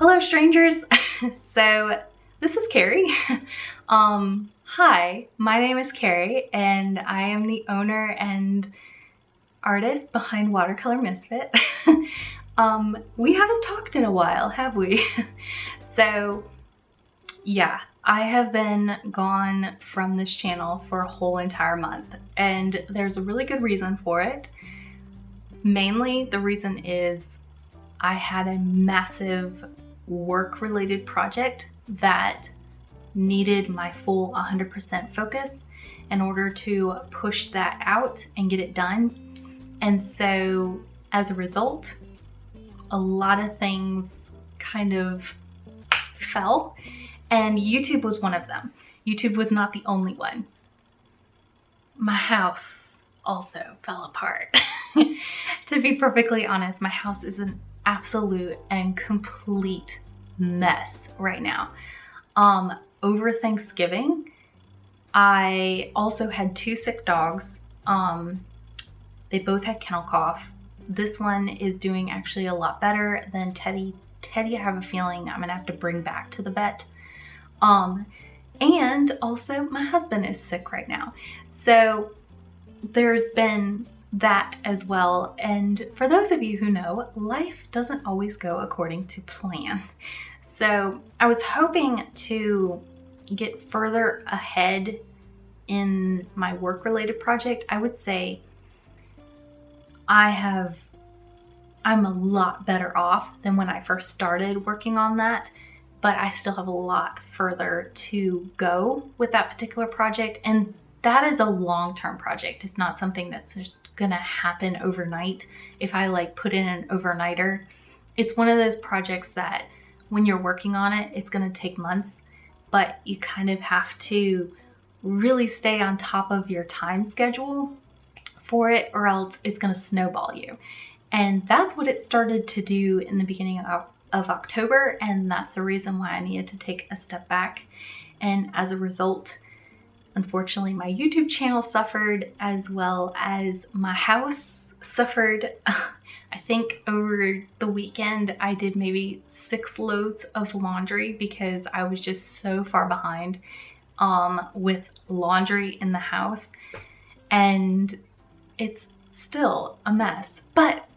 Hello strangers. So this is Carrie. Hi, my name is Carrie and I am the owner and artist behind Watercolor Misfit. We haven't talked in a while, have we? So yeah, I have been gone from this channel for a whole entire month and there's a really good reason for it. Mainly the reason is I had a massive work-related project that needed my full 100% focus in order to push that out and get it done. And so as a result, a lot of things kind of fell, and YouTube was one of them. YouTube was not the only one. My house also fell apart. To be perfectly honest, my house is an absolute and complete mess right now. Over Thanksgiving, I also had two sick dogs. They both had kennel cough. This one is doing actually a lot better than Teddy. Teddy, I have a feeling I'm gonna have to bring back to the vet. And also my husband is sick right now. So there's been that as well. And for those of you who know, life doesn't always go according to plan. So I was hoping to get further ahead in my work-related project. I would say I'm a lot better off than when I first started working on that, but I still have a lot further to go with that particular project. And that is a long-term project. It's not something that's just gonna happen overnight. If I like put in an overnighter, it's one of those projects that when you're working on it, it's gonna take months, but you kind of have to really stay on top of your time schedule for it, or else it's gonna snowball you. And that's what it started to do in the beginning of October, and that's the reason why I needed to take a step back. And as a result, unfortunately, my YouTube channel suffered, as well as my house suffered. I think over the weekend, I did maybe 6 loads of laundry because I was just so far behind with laundry in the house. And it's still a mess. But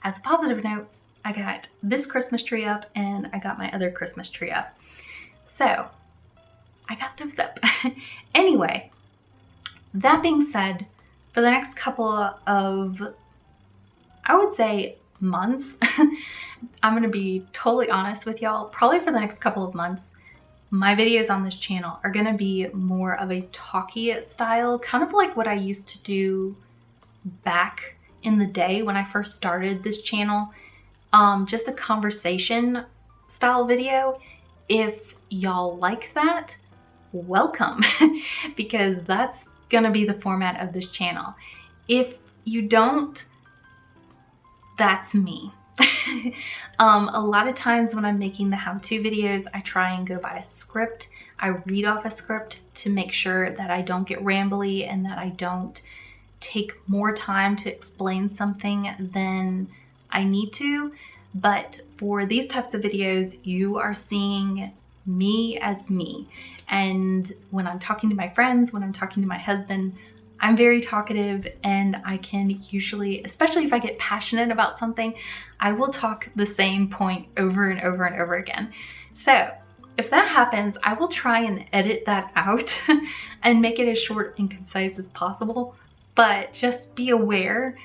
as a positive note, I got this Christmas tree up and I got my other Christmas tree up. So I got those up. Anyway, that being said, for the next couple of, I would say, months, I'm gonna be totally honest with y'all, probably for the next couple of months, my videos on this channel are gonna be more of a talky style, kind of like what I used to do back in the day when I first started this channel. Just a conversation style video. If y'all like that, welcome, because that's gonna be the format of this channel. If you don't, that's me. A lot of times when I'm making the how-to videos, I try and go by a script. I read off a script to make sure that I don't get rambly and that I don't take more time to explain something than I need to. But for these types of videos, you are seeing me as me. And when I'm talking to my friends, when I'm talking to my husband, I'm very talkative, and I can usually, especially if I get passionate about something, I will talk the same point over and over and over again. So if that happens, I will try and edit that out and make it as short and concise as possible. But just be aware,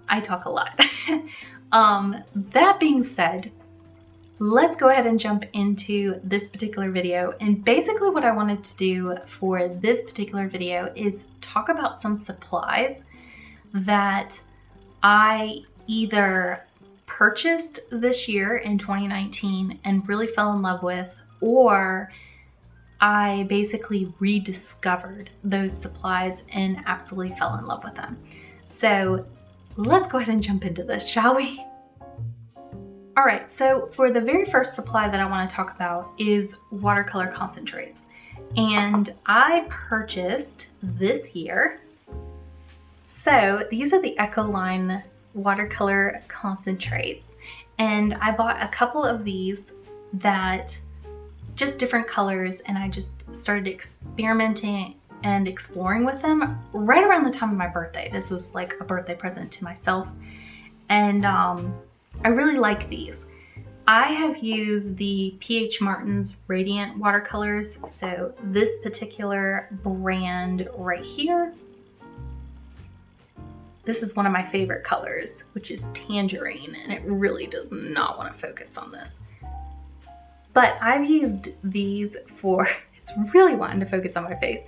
I talk a lot. That being said, let's go ahead and jump into this particular video. And basically what I wanted to do for this particular video is talk about some supplies that I either purchased this year in 2019 and really fell in love with, or I basically rediscovered those supplies and absolutely fell in love with them. So let's go ahead and jump into this, shall we? All right, so for the very first supply that I want to talk about is watercolor concentrates. And I purchased this year. So these are the Ecoline watercolor concentrates. And I bought a couple of these that just different colors, and I just started experimenting and exploring with them right around the time of my birthday. This was like a birthday present to myself. And I really like these. I have used the P.H. Martin's Radiant watercolors. So this particular brand right here, this is one of my favorite colors, which is tangerine, and it really does not want to focus on this. But I've used these for, it's really wanting to focus on my face.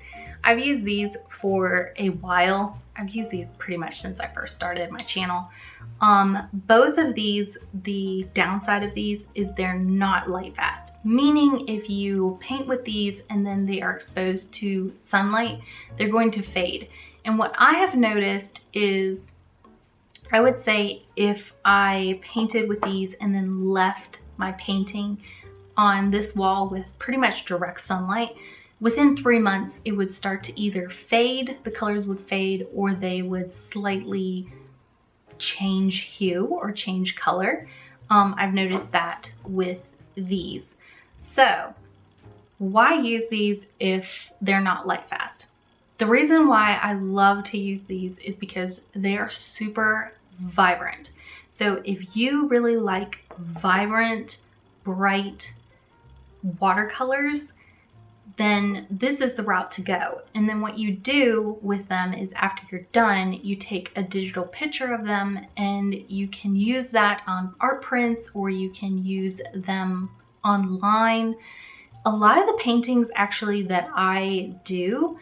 I've used these for a while. I've used these pretty much since I first started my channel. Both of these, the downside of these is they're not light fast, meaning if you paint with these and then they are exposed to sunlight, they're going to fade. And what I have noticed is, I would say if I painted with these and then left my painting on this wall with pretty much direct sunlight, within 3 months it would start to either fade, the colors would fade, or they would slightly change hue or change color. I've noticed that with these. So why use these if they're not light fast? The reason why I love to use these is because they are super vibrant. So if you really like vibrant, bright watercolors, then this is the route to go. And then what you do with them is after you're done, you take a digital picture of them and you can use that on art prints, or you can use them online. A lot of the paintings actually that I do,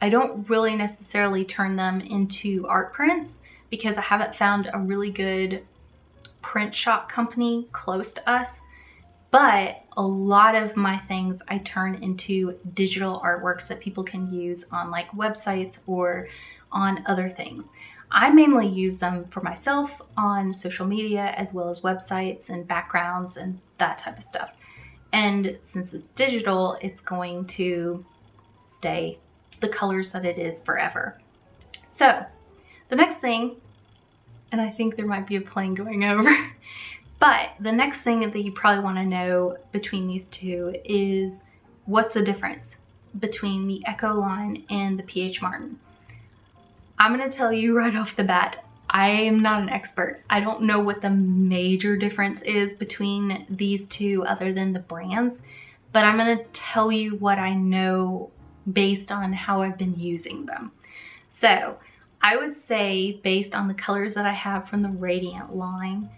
I don't really necessarily turn them into art prints because I haven't found a really good print shop company close to us. But a lot of my things I turn into digital artworks that people can use on like websites or on other things. I mainly use them for myself on social media as well as websites and backgrounds and that type of stuff. And since it's digital, it's going to stay the colors that it is forever. So the next thing, and I think there might be a plane going over, but the next thing that you probably want to know between these two is what's the difference between the Echo line and the P.H. Martin. I'm going to tell you right off the bat, I am not an expert. I don't know what the major difference is between these two other than the brands, but I'm going to tell you what I know based on how I've been using them. So I would say based on the colors that I have from the Radiant line,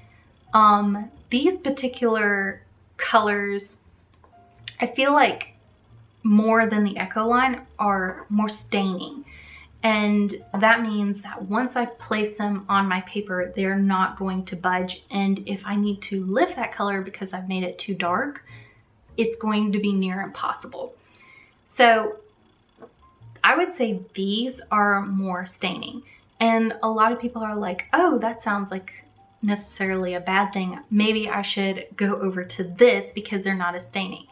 these particular colors, I feel like more than the Echo line are more staining. And that means that once I place them on my paper, they're not going to budge. And if I need to lift that color because I've made it too dark, it's going to be near impossible. So I would say these are more staining. And a lot of people are like, oh, that sounds like necessarily a bad thing. Maybe I should go over to this because they're not as staining.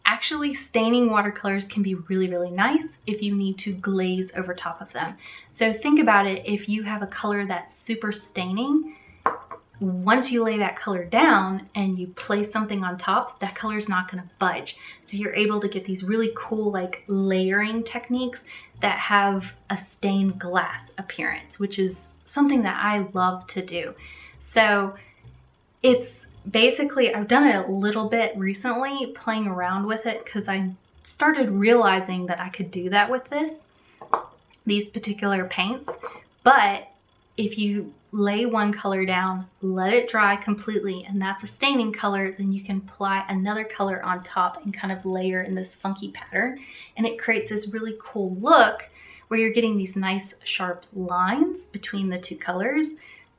Actually, staining watercolors can be really, really nice if you need to glaze over top of them. So think about it, if you have a color that's super staining, once you lay that color down and you place something on top, that color is not going to budge. So you're able to get these really cool like layering techniques that have a stained glass appearance, which is something that I love to do. So it's basically, I've done it a little bit recently playing around with it because I started realizing that I could do that with these particular paints. But if you lay one color down, let it dry completely, and that's a staining color, then you can apply another color on top and kind of layer in this funky pattern. And it creates this really cool look where you're getting these nice sharp lines between the two colors,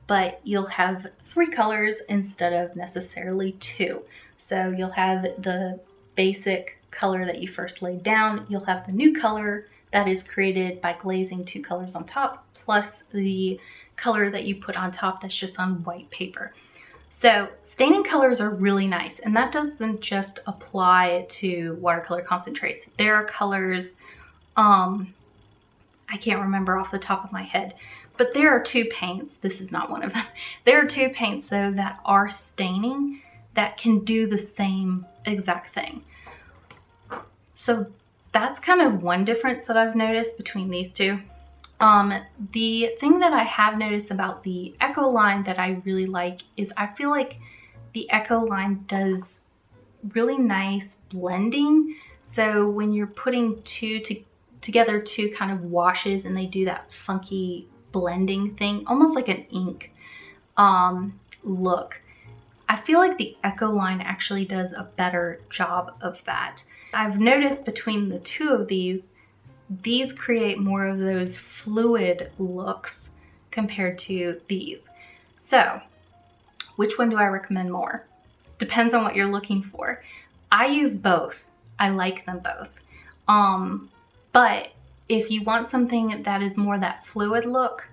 but you'll have 3 colors instead of necessarily 2. So you'll have the basic color that you first laid down, you'll have the new color that is created by glazing 2 colors on top, plus the color that you put on top that's just on white paper. So staining colors are really nice, and that doesn't just apply to watercolor concentrates. There are colors, I can't remember off the top of my head, But there are two paints, this is not one of them. There are two paints though that are staining that can do the same exact thing. So that's kind of one difference that I've noticed between these two. The thing that I have noticed about the Echo line that I really like is I feel like the Echo line does really nice blending. So when you're putting together two kind of washes and they do that funky blending thing, almost like an ink look, I feel like the Echo line actually does a better job of that. I've noticed between the two of these create more of those fluid looks compared to these. So which one do I recommend more? Depends on what you're looking for. I use both. I like them both. But if you want something that is more that fluid look,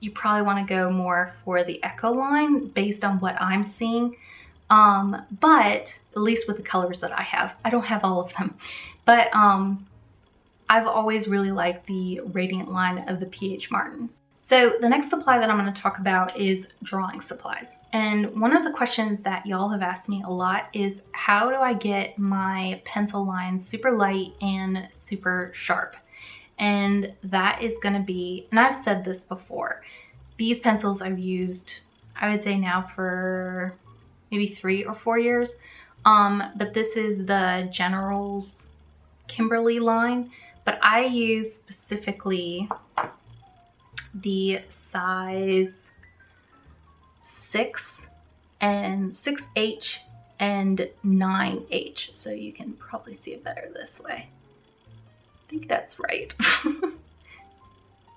you probably want to go more for the Echo line based on what I'm seeing. But at least with the colors that I have, I don't have all of them, but I've always really liked the Radiant line of the PH Martin. So the next supply that I'm going to talk about is drawing supplies. And one of the questions that y'all have asked me a lot is, how do I get my pencil lines super light and super sharp? And that is going to be, and I've said this before, these pencils I've used, I would say now for maybe 3 or 4 years. But this is the General's Kimberly line, but I use specifically the size 6 and 6H and 9H. So you can probably see it better this way. I think that's right.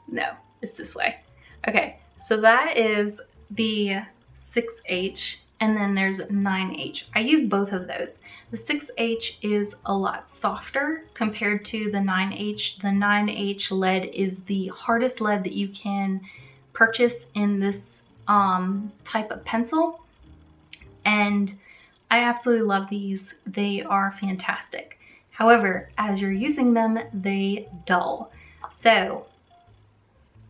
No, it's this way. Okay, so that is the 6H, and then there's 9H. I use both of those. The 6H is a lot softer compared to the 9H. The 9H lead is the hardest lead that you can purchase in this type of pencil. And I absolutely love these. They are fantastic. However, as you're using them, they dull. So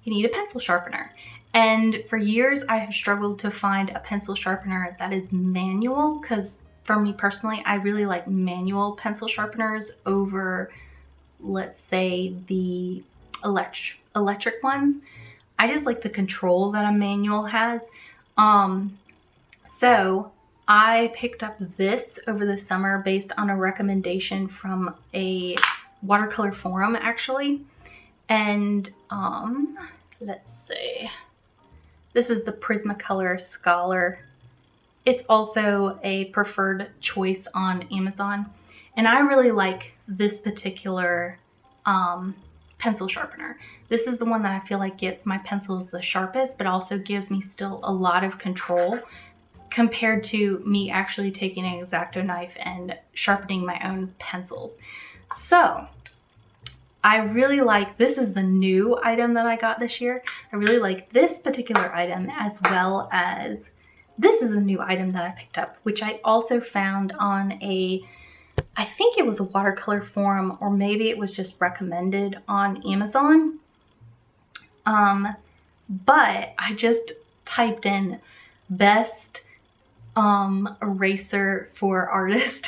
you need a pencil sharpener. And for years, I have struggled to find a pencil sharpener that is manual, because for me personally, I really like manual pencil sharpeners over, let's say, the electric ones. I just like the control that a manual has. So I picked up this over the summer based on a recommendation from a watercolor forum, actually. And let's see. This is the Prismacolor Scholar. It's also a preferred choice on Amazon. And I really like this particular pencil sharpener. This is the one that I feel like gets my pencils the sharpest, but also gives me still a lot of control compared to me actually taking an X-Acto knife and sharpening my own pencils. So I really like, this is the new item that I got this year. I really like this particular item, as well as this is a new item that I picked up, which I also found on a, I think it was a watercolor forum, or maybe it was just recommended on Amazon. But I just typed in best eraser for artist,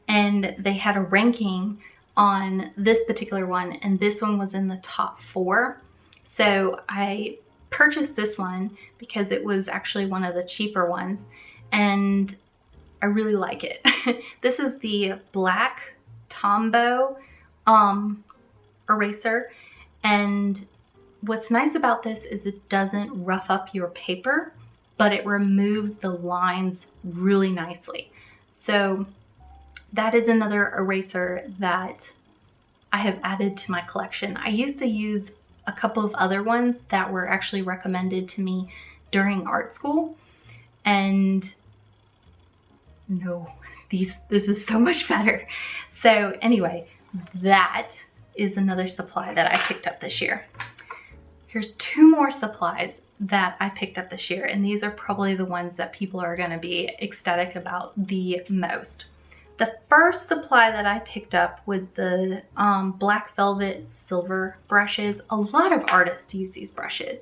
and they had a ranking on this particular one, and this one was in the top 4. So I purchased this one because it was actually one of the cheaper ones, and I really like it. This is the black Tombow eraser, and what's nice about this is it doesn't rough up your paper, but it removes the lines really nicely. So that is another eraser that I have added to my collection. I used to use a couple of other ones that were actually recommended to me during art school, and no, this is so much better. So anyway, that is another supply that I picked up this year. Here's 2 more supplies that I picked up this year, and these are probably the ones that people are going to be ecstatic about the most. The first supply that I picked up was the Black Velvet Silver brushes. A lot of artists use these brushes.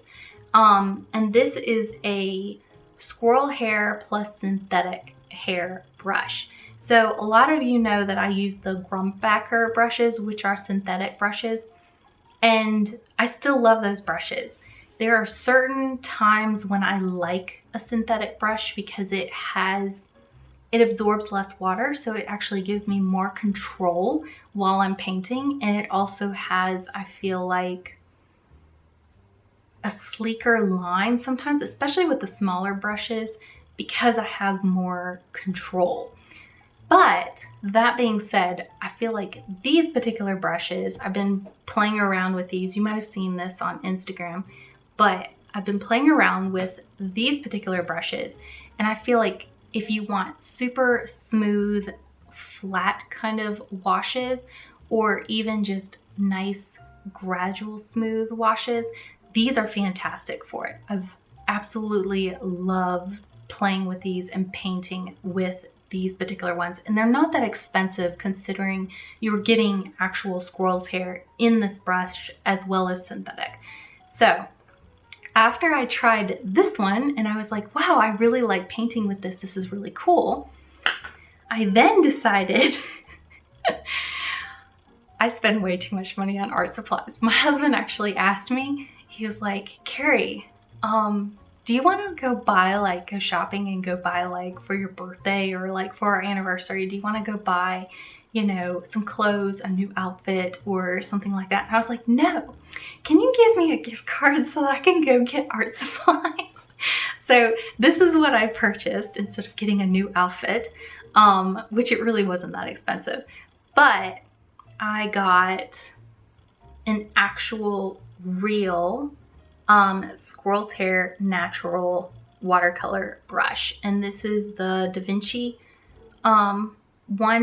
And this is a squirrel hair plus synthetic hair brush. So a lot of you know that I use the Grumbacher brushes, which are synthetic brushes, and I still love those brushes. There are certain times when I like a synthetic brush because it absorbs less water, so it actually gives me more control while I'm painting, and it also has, I feel like, a sleeker line sometimes, especially with the smaller brushes, because I have more control. But that being said, I feel like these particular brushes, I've been playing around with these. You might have seen this on Instagram, but I've been playing around with these particular brushes, and I feel like if you want super smooth, flat kind of washes, or even just nice, gradual smooth washes, these are fantastic for it. I've absolutely loved playing with these and painting with these particular ones, and they're not that expensive considering you're getting actual squirrel's hair in this brush as well as synthetic. So after I tried this one and I was like, wow, I really like painting with this. This is really cool. I then decided I spend way too much money on art supplies. My husband actually asked me, he was like, Carrie, do you want to go shopping and go buy like for your birthday or like for our anniversary? Do you want to go buy, you know, some clothes, a new outfit or something like that? And I was like, no, can you give me a gift card so that I can go get art supplies? So this is what I purchased instead of getting a new outfit, which it really wasn't that expensive. But I got an actual real squirrel's hair natural watercolor brush, and this is the Da Vinci one,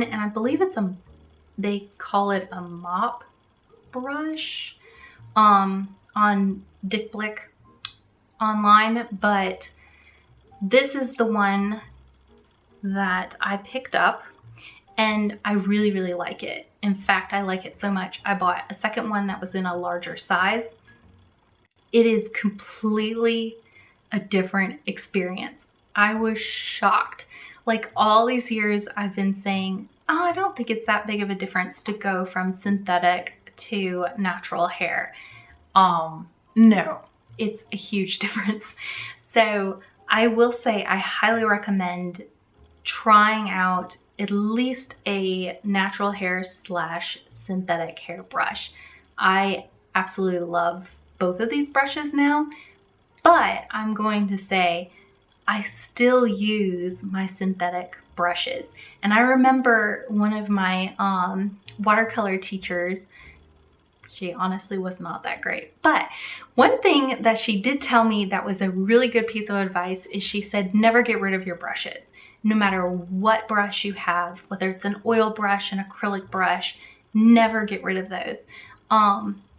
and I believe they call it a mop brush on Dick Blick online, but this is the one that I picked up and I really, really like it. In fact, I like it so much I bought a second one that was in a larger size. It is completely a different experience. I was shocked. Like all these years I've been saying, oh, I don't think it's that big of a difference to go from synthetic to natural hair. No, it's a huge difference. So I will say I highly recommend trying out at least a natural hair / synthetic hair brush. I absolutely love both of these brushes now, but I'm going to say I still use my synthetic brushes. And I remember one of my watercolor teachers, she honestly was not that great, but one thing that she did tell me that was a really good piece of advice is she said, never get rid of your brushes. No matter what brush you have, whether it's an oil brush, an acrylic brush, never get rid of those.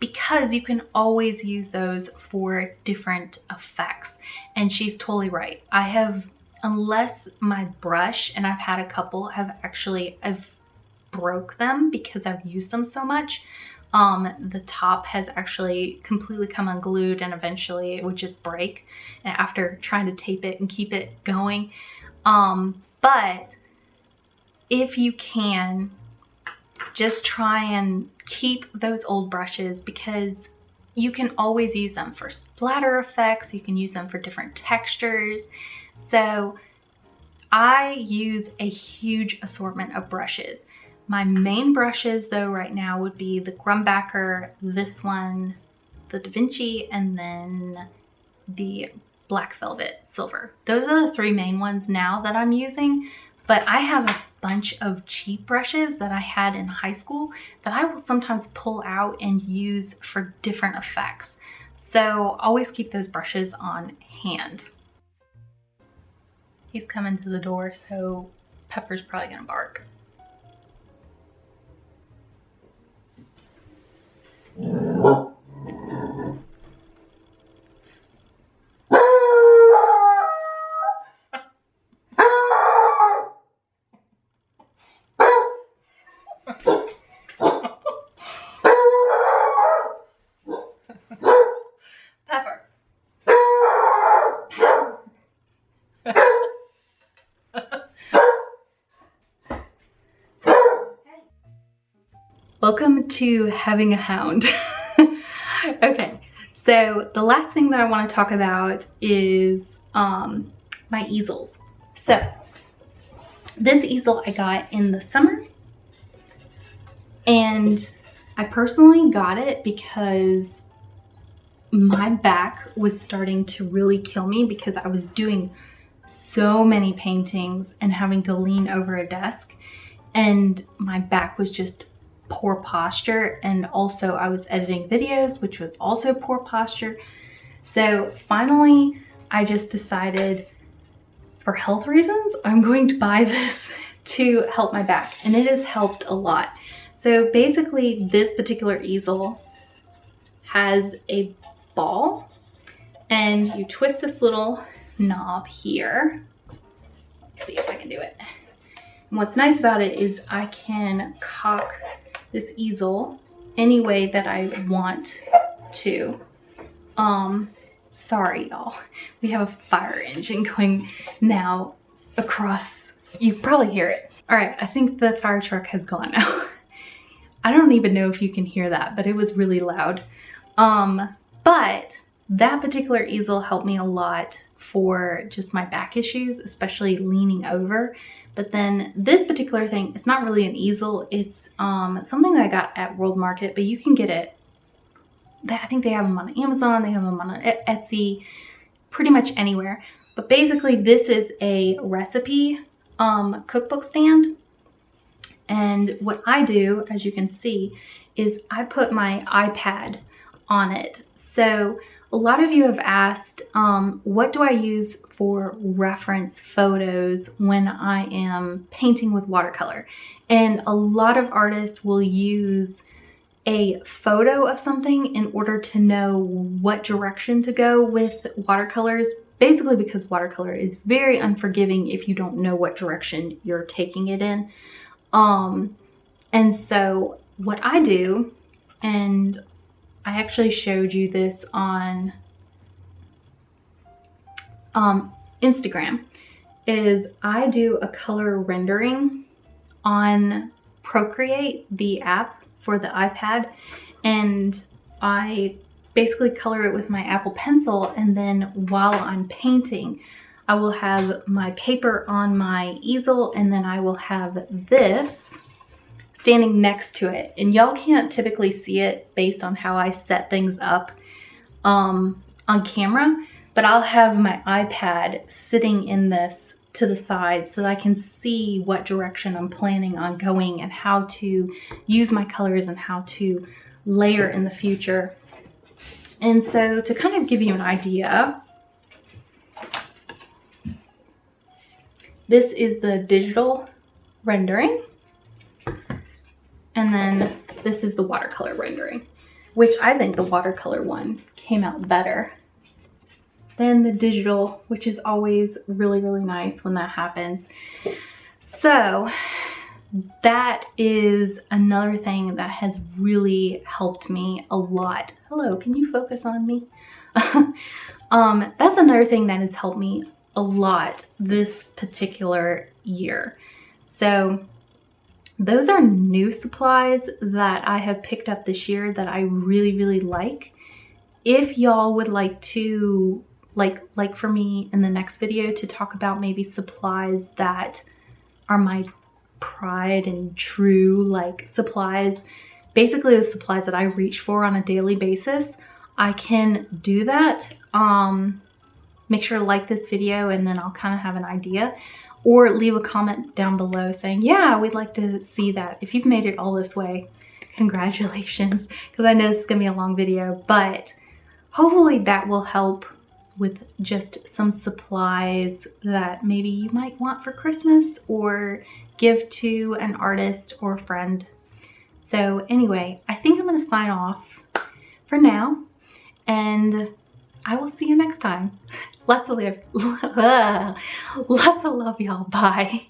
Because you can always use those for different effects. And she's totally right. Unless my brush, and I've had a couple, I've broke them because I've used them so much. The top has actually completely come unglued and eventually it would just break after trying to tape it and keep it going. But if you can, just try and keep those old brushes because you can always use them for splatter effects. You can use them for different textures. So I use a huge assortment of brushes. My main brushes though right now would be the Grumbacher, this one, the Da Vinci, and then the Black Velvet Silver. Those are the three main ones now that I'm using, but I have a bunch of cheap brushes that I had in high school that I will sometimes pull out and use for different effects. So always keep those brushes on hand. He's coming to the door, so Pepper's probably gonna bark. Pepper. welcome to having a hound. Okay, so the last thing that I want to talk about is my easels. So this easel I got in the summer, and I personally got it because my back was starting to really kill me because I was doing so many paintings and having to lean over a desk, and my back was just poor posture, and also I was editing videos, which was also poor posture. So finally I just decided, for health reasons, I'm going to buy this to help my back, and it has helped a lot. So basically this particular easel has a ball, and you twist this little knob here. Let's see if I can do it. And what's nice about it is I can cock this easel any way that I want to. Sorry y'all, we have a fire engine going now across, you probably hear it. All right, I think the fire truck has gone now. I don't even know if you can hear that, but it was really loud. But that particular easel helped me a lot for just my back issues, especially leaning over. But then this particular thing, it's not really an easel, it's something that I got at World Market, but you can get it, I think they have them on Amazon, they have them on Etsy, pretty much anywhere. But basically this is a recipe cookbook stand. And what I do, as you can see, is I put my iPad on it. So a lot of you have asked, what do I use for reference photos when I am painting with watercolor? And a lot of artists will use a photo of something in order to know what direction to go with watercolors, basically because watercolor is very unforgiving if you don't know what direction you're taking it in. And so what I do, and I actually showed you this on Instagram, is I do a color rendering on Procreate, the app for the iPad, and I basically color it with my Apple Pencil, and then while I'm painting, I will have my paper on my easel, and then I will have this standing next to it. And y'all can't typically see it based on how I set things up on camera, but I'll have my iPad sitting in this to the side so that I can see what direction I'm planning on going and how to use my colors and how to layer in the future. And so to kind of give you an idea, this is the digital rendering, and then this is the watercolor rendering, which I think the watercolor one came out better than the digital, which is always really, really nice when that happens. So that is another thing that has really helped me a lot. Hello, can you focus on me? That's another thing that has helped me a lot this particular year. So those are new supplies that I have picked up this year that I really, really like. If y'all would like to, like for me in the next video, to talk about maybe supplies that are my pride and true like supplies, basically the supplies that I reach for on a daily basis, I can do that. Make sure to like this video, and then I'll kind of have an idea, or leave a comment down below saying, yeah, we'd like to see that. If you've made it all this way, congratulations, because I know this is gonna be a long video, but hopefully that will help with just some supplies that maybe you might want for Christmas or give to an artist or friend. So anyway, I think I'm gonna sign off for now, and I will see you next time. Lots of love, y'all. Bye.